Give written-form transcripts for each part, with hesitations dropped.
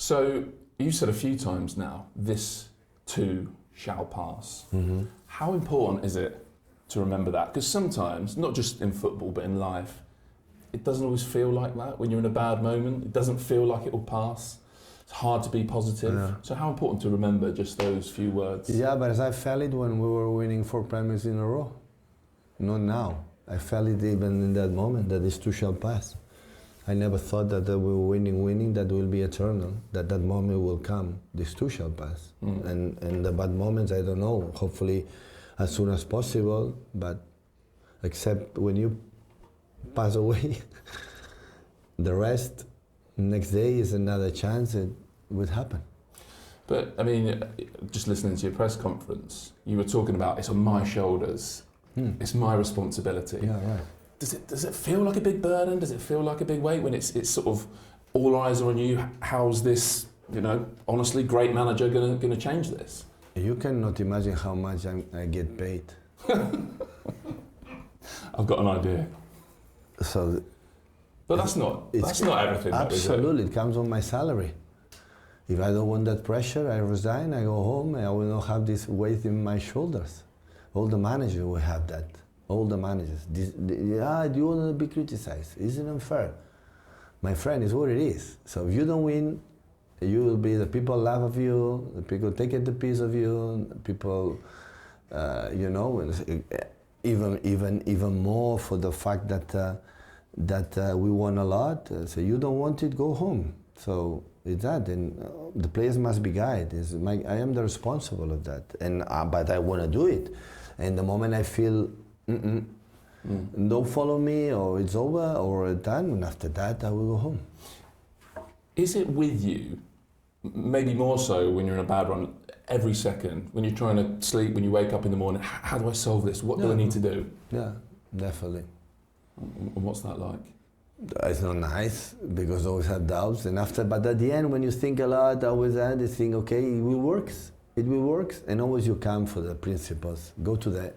So you said a few times now, this too shall pass. Mm-hmm. How important is it to remember that? Because sometimes, not just in football, but in life, it doesn't always feel like that. When you're in a bad moment, it doesn't feel like it will pass. It's hard to be positive. Yeah. So how important to remember just those few words? Yeah, but as I felt it when we were winning 4 premiers in a row. Not now. I felt it even in that moment, that this too shall pass. I never thought that we were winning, that will be eternal, that moment will come. This too shall pass. And the bad moments, I don't know, hopefully as soon as possible, but except when you pass away, the rest, next day is another chance, it would happen. But I mean, just listening to your press conference, you were talking about it's on my shoulders, it's my responsibility. Yeah, right. Does it feel like a big burden? Does it feel like a big weight when it's sort of all eyes are on you? How's this, honestly, great manager gonna change this? You cannot imagine how much I get paid. I've got an idea. So, but that's not everything. Absolutely, it comes on my salary. If I don't want that pressure, I resign, I go home, and I will not have this weight in my shoulders. All the managers will have that. All the managers. Do you want to be criticized? Isn't it unfair? My friend, is what it is. So if you don't win, you will be, the people laugh at you, the people take it the piece of you, people, even more for the fact that we won a lot. So you don't want it, go home. So it's that, and the players must be guided. I am the responsible of that, and but I want to do it. And the moment I feel, don't follow me, or it's over, or done, and after that I will go home. Is it with you, maybe more so when you're in a bad run, every second, when you're trying to sleep, when you wake up in the morning, how do I solve this? What do I need to do? Yeah, definitely. And what's that like? It's not nice, because I always have doubts, but at the end, when you think a lot, always you think, okay, it will work, and always you come for the principles. Go to the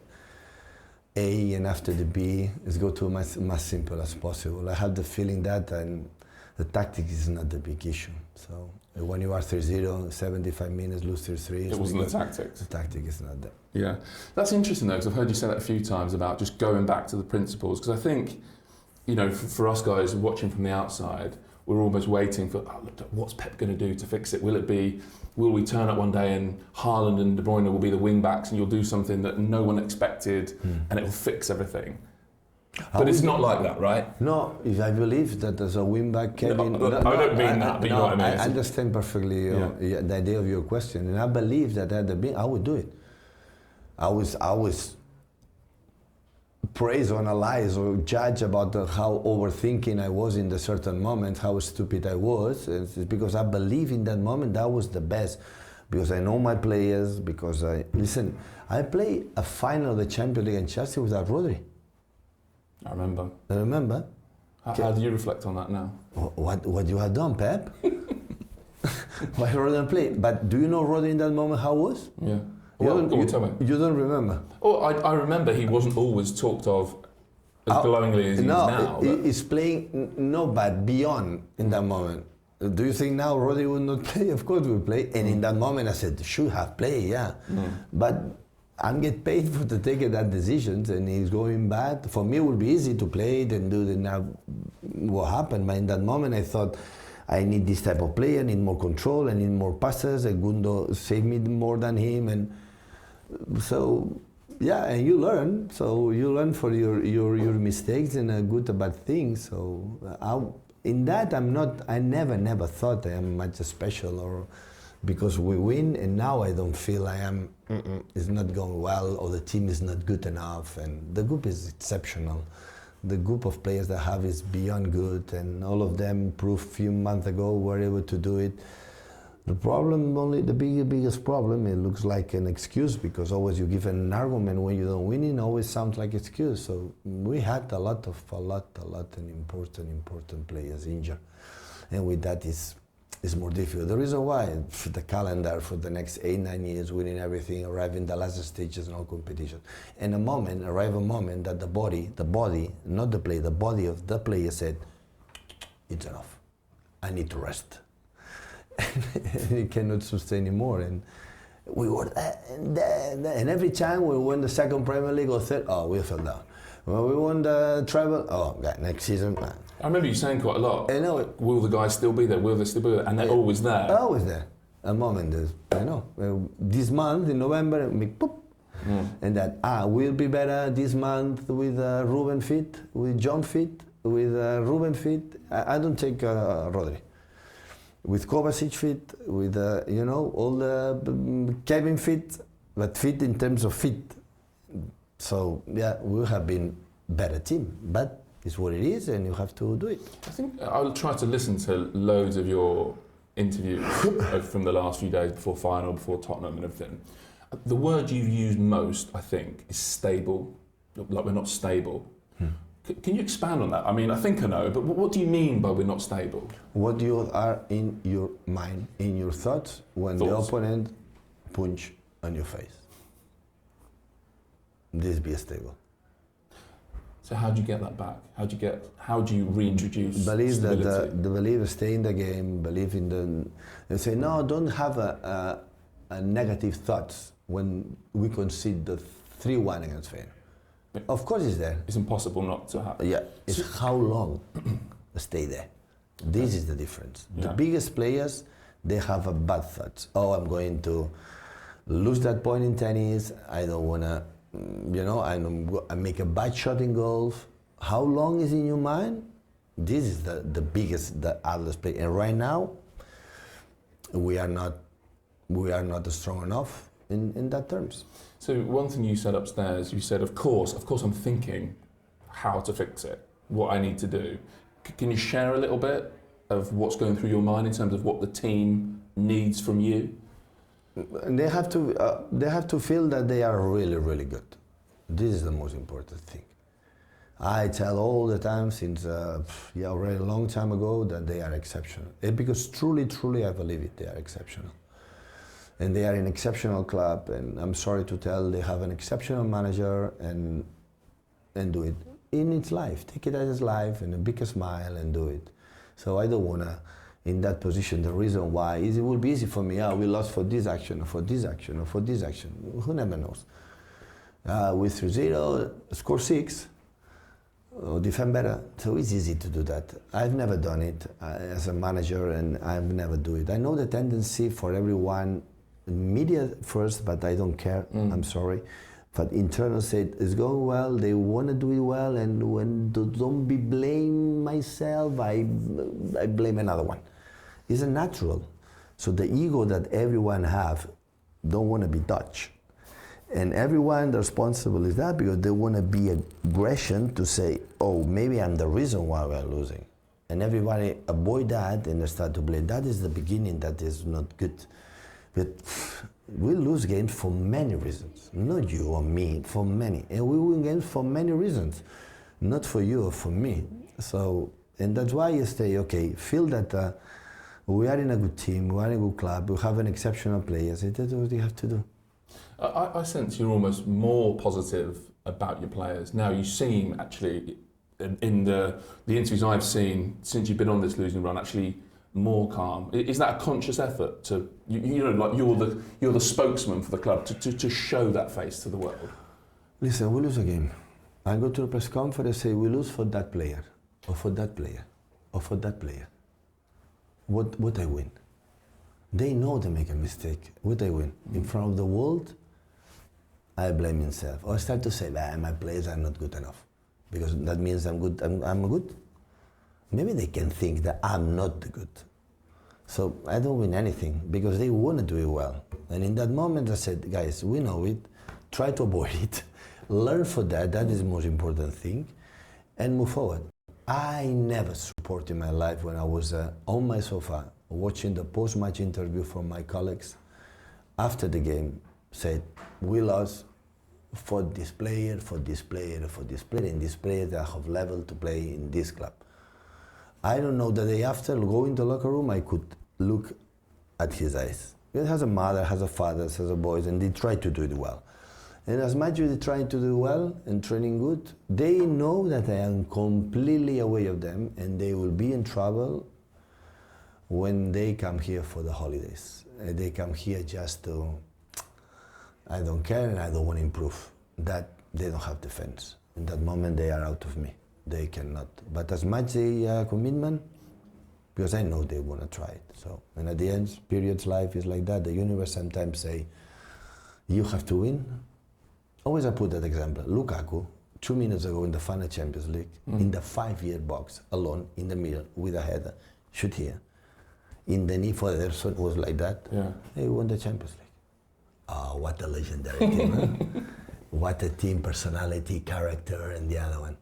A, and after the B, is go to as simple as possible. I have the feeling that, and the tactic is not the big issue. So when you are 3-0, 75 minutes, lose 3-3. It wasn't the tactics. The tactic is not there. Yeah, that's interesting though, because I've heard you say that a few times about just going back to the principles. Because I think, for us guys watching from the outside, we're almost waiting for, what's Pep going to do to fix it? Will we turn up one day and Haaland and De Bruyne will be the wing backs and you'll do something that no one expected and it will fix everything? But it's not like that, right? No, if I believe that there's a wing back, Kevin. I don't mean that, but you know what I mean. I understand perfectly the idea of your question, and I believe that at the beginning I would do it. I was praise or analyze or judge about how overthinking I was in the certain moment, how stupid I was. It's because I believe in that moment that was the best, because I know my players, because I play a final of the Champions League in Chelsea without Rodri. I remember. How do you reflect on that now? What you have done, Pep? Why Rodri play? But do you know Rodri in that moment how it was? Yeah. Well, tell me. You don't remember? Oh, I remember he wasn't always talked of as glowingly as he is now. He's playing, but beyond in that moment. Do you think now Rodri would not play? Of course we play. And in that moment I said, should have played, yeah. But I'm get paid for to take that decisions, and he's going bad. For me it would be easy to play it and do the now what happened. But in that moment I thought, I need this type of player, I need more control, I need more passes, and Gundo saved me more than him, and so yeah, and you learn. So you learn for your mistakes and good or bad things. So in that I never thought I am much special, or because we win, and now I don't feel I am, it's not going well, or the team is not good enough, and the group is exceptional. The group of players that I have is beyond good, and all of them proved a few months ago were able to do it. The problem, the biggest problem, it looks like an excuse, because always you give an argument when you don't win, it always sounds like excuse. So we had a lot and important players injured, and with that is more difficult. The reason why, for the calendar for the next 8-9 years, winning everything, arriving the last stages in all competition, and arrive a moment that the body, not the player, the body of the player said, it's enough, I need to rest. he cannot sustain anymore. And we were and every time we won the second Premier League or third, we fell down. When we won the treble, next season. I remember you saying quite a lot. I know. Will the guys still be there? Will they still be there? And they're always there. Always there. A moment is, I know. This month in November, boop. And that we'll be better this month with Ruben fit, with John fit, with Ruben fit. I don't take Rodri. With Kovacic fit, with all the Kevin fit, but fit in terms of fit. So yeah, we have been better team, but it's what it is, and you have to do it. I think I'll try to listen to loads of your interviews from the last few days before final, before Tottenham and everything. The word you've used most, I think, is stable. Like we're not stable. Can you expand on that? I mean, I think I know, but what do you mean by we're not stable? What you are in your mind, in your thoughts, when the opponent punch on your face. This be stable. So how do you get that back? How do you reintroduce believe stability? that the believe stay in the game, believe in the. They say no, don't have a negative thoughts when we concede the 3-1 against Spain. Of course, it's there. It's impossible not to have. Yeah, it's how long stay there. This is the difference. Yeah. The biggest players, they have a bad thoughts. I'm going to lose that point in tennis. I don't wanna. I make a bad shot in golf. How long is in your mind? This is the biggest, the hardest play. And right now, we are not strong enough in that terms. So one thing you said upstairs, you said, of course, I'm thinking how to fix it, what I need to do. Can you share a little bit of what's going through your mind in terms of what the team needs from you? They have to feel that they are really, really good. This is the most important thing. I tell all the time since already a long time ago that they are exceptional. Because truly, truly I believe it, they are exceptional. And they are an exceptional club, and I'm sorry to tell, they have an exceptional manager and do it in its life. Take it as its life and a big smile and do it. So I don't wanna in that position. The reason why is it will be easy for me. We lost for this action, or for this action, or for this action. Who never knows? With 3-0, score 6, or defend better. So it's easy to do that. I've never done it as a manager, and I've never do it. I know the tendency for everyone, media first, but I don't care. I'm sorry. But internal said it's going well. They want to do it well, and when don't be blame myself, I blame another one. It's a natural. So the ego that everyone have don't want to be touched. And everyone responsible is that because they want to be aggression to say, maybe I'm the reason why we're losing. And everybody avoid that and they start to blame. That is the beginning that is not good. But we lose games for many reasons. Not you or me, for many. And we win games for many reasons. Not for you or for me. So, and that's why you say, feel that we are in a good team, we are in a good club, we have an exceptional players. That's what you have to do. I sense you're almost more positive about your players. Now you seem actually, in the interviews I've seen since you've been on this losing run, actually more calm. Is that a conscious effort to, like you're the spokesman for the club to show that face to the world? Listen, we lose a game. I go to the press conference and say we lose for that player, or for that player, or for that player. What I win? They know they make a mistake. What I win? In front of the world, I blame myself. Or I start to say, my players are not good enough. Because that means I'm good. I'm good. Maybe they can think that I'm not good. So I don't win anything because they want to do it well. And in that moment I said, guys, we know it. Try to avoid it. Learn for that. That is the most important thing. And move forward. I never support in my life when I was on my sofa watching the post-match interview from my colleagues after the game, said, we lost for this player, for this player, for this player, and this player that have level to play in this club. I don't know, the day after, go in the locker room, I could look at his eyes. He has a mother, has a father, has a boys, and they try to do it well. And as much as they try to do well and training good, they know that I am completely away of them and they will be in trouble when they come here for the holidays. They come here just to, I don't care and I don't want to improve. That they don't have defense. In that moment they are out of me. They cannot. But as much they commitment, because I know they want to try it. So, and at the end, periods life is like that. The universe sometimes say, you have to win. Always I put that example. Lukaku, 2 minutes ago in the final Champions League, in the 5-year box, alone, in the middle, with a header, shoot here. In the knee for Ederson was like that. Yeah. He won the Champions League. Oh, what a legendary team, huh? What a team, personality, character, and the other one.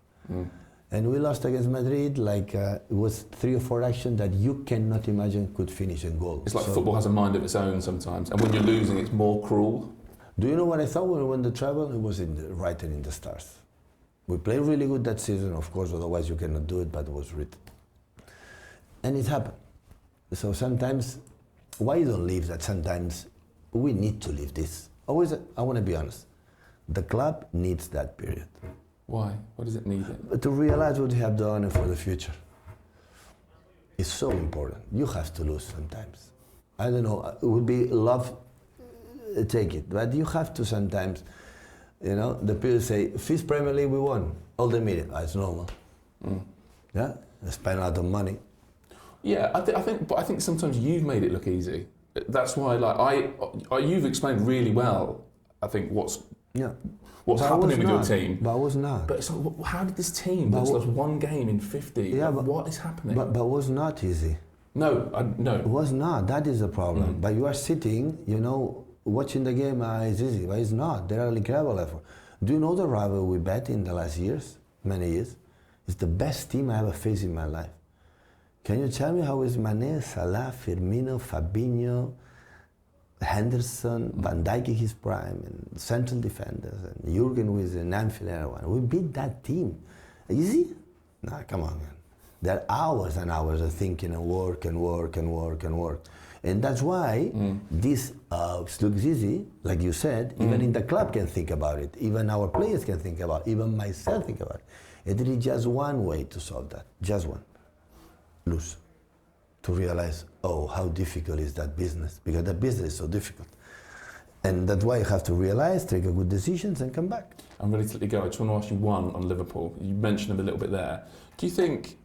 And we lost against Madrid, like it was 3 or 4 actions that you cannot imagine could finish in goal. It's like football has a mind of its own sometimes, and when you're losing, it's more cruel. Do you know what I thought when we won the treble? It was written in the stars. We played really good that season, of course, otherwise you cannot do it, but it was written. And it happened. So sometimes, why you don't leave that? Sometimes we need to leave this. Always, I want to be honest. The club needs that period. Why? What does it need? To realize what you have done for the future. It's so important. You have to lose sometimes. I don't know, it would be love, take it. But you have to sometimes, you know, the people say, fifth Premier League we won. All the media, it's normal. Yeah, they spend a lot of money. Yeah, I think sometimes you've made it look easy. That's why, like, you've explained really well, I think, what's happening with your team. But I was not. But it's like, how did this team that's lost 1 game in 50, what is happening? But it was not easy. No. It was not, that is the problem. But you are sitting, you know, watching the game, it's easy, but it's not. There are incredible effort. Do you know the rival we bet in the last years, many years? It's the best team I ever faced in my life. Can you tell me how is Mane, Salah, Firmino, Fabinho, Henderson, Van Dijk in his prime, and central defenders, and Jurgen with an Anfield and everyone. We beat that team. Easy? Nah, come on, man. There are hours and hours of thinking and work and work and work and work. And that's why this looks easy, like you said, even in the club can think about it, even our players can think about it, even myself think about it. There is just one way to solve that, just one. Lose. To realize, oh, how difficult is that business? Because the business is so difficult. And that's why you have to realize, take a good decisions and come back. I'm ready to let you go. I just want to ask you one on Liverpool. You mentioned them a little bit there. Do you think,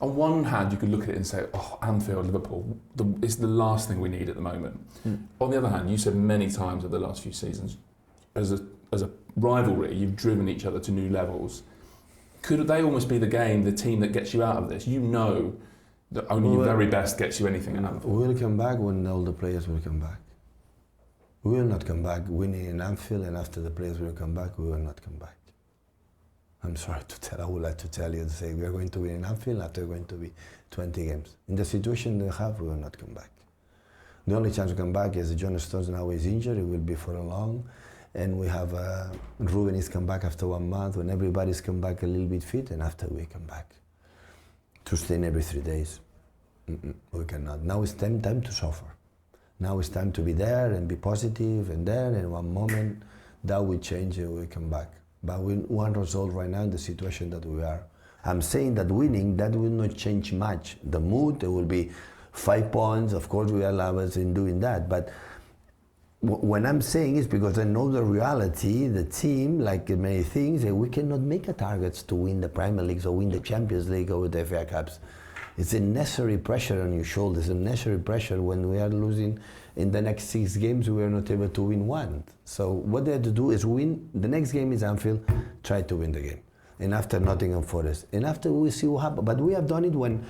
on one hand, you could look at it and say, oh, Anfield, Liverpool, it's the last thing we need at the moment. On the other hand, you said many times over the last few seasons, as a rivalry, you've driven each other to new levels. Could they almost be the team that gets you out of this? You know that only your very best gets you anything out of it. We will come back when all the players will come back. We will not come back winning in Anfield, and after the players will come back, we will not come back. I'm sorry to tell, I would like to tell you to say we are going to win in Anfield, after going to be 20 games. In the situation they have, we will not come back. The only chance to come back is John Stones now is injured, it will be for a long. And we have Ruben is come back after 1 month, when everybody's come back a little bit fit, and after we come back. To stay in every 3 days. We cannot. Now it's time to suffer. Now it's time to be there and be positive, and there, and one moment, that will change and we come back. But we one result right now in the situation that we are. I'm saying that winning, that will not change much. The mood, there will be 5 points, of course we are lovers in doing that, but when I'm saying is because I know the reality, the team, like many things, we cannot make a targets to win the Premier Leagues or win the Champions League or the FA Cups. It's a necessary pressure on your shoulders, a necessary pressure when we are losing in the next 6 games, we are not able to win 1. So what they have to do is win, the next game is Anfield, try to win the game. And after Nottingham Forest. And after we see what happens. But we have done it when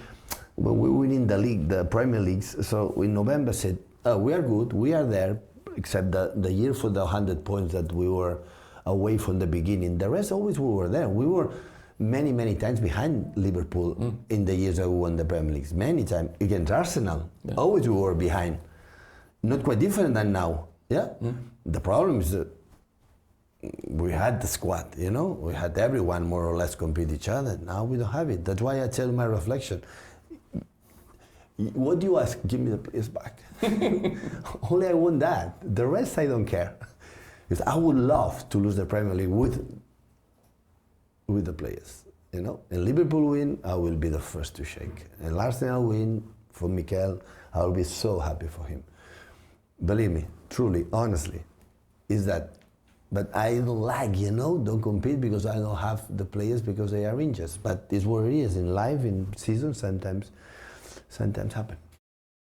we win in the league, the Premier Leagues. So in November said, we are good, we are there, except the year for the 100 points that we were away from the beginning. The rest always we were there. We were many times behind Liverpool in the years that we won the Premier League. Many times against Arsenal, always we were behind. Not quite different than now. Yeah. The problem is that we had the squad. You know, we had everyone more or less compete each other. Now we don't have it. That's why I tell my reflection. What do you ask? Give me the players back. Only I want that. The rest I don't care. Because I would love to lose the Premier League with the players. You know, and Liverpool win, I will be the first to shake. And Arsenal win, for Mikel, I will be so happy for him. Believe me, truly, honestly, is that. But I don't like, don't compete because I don't have the players because they are injured. But it's what it is in life, in seasons. Sometimes happen.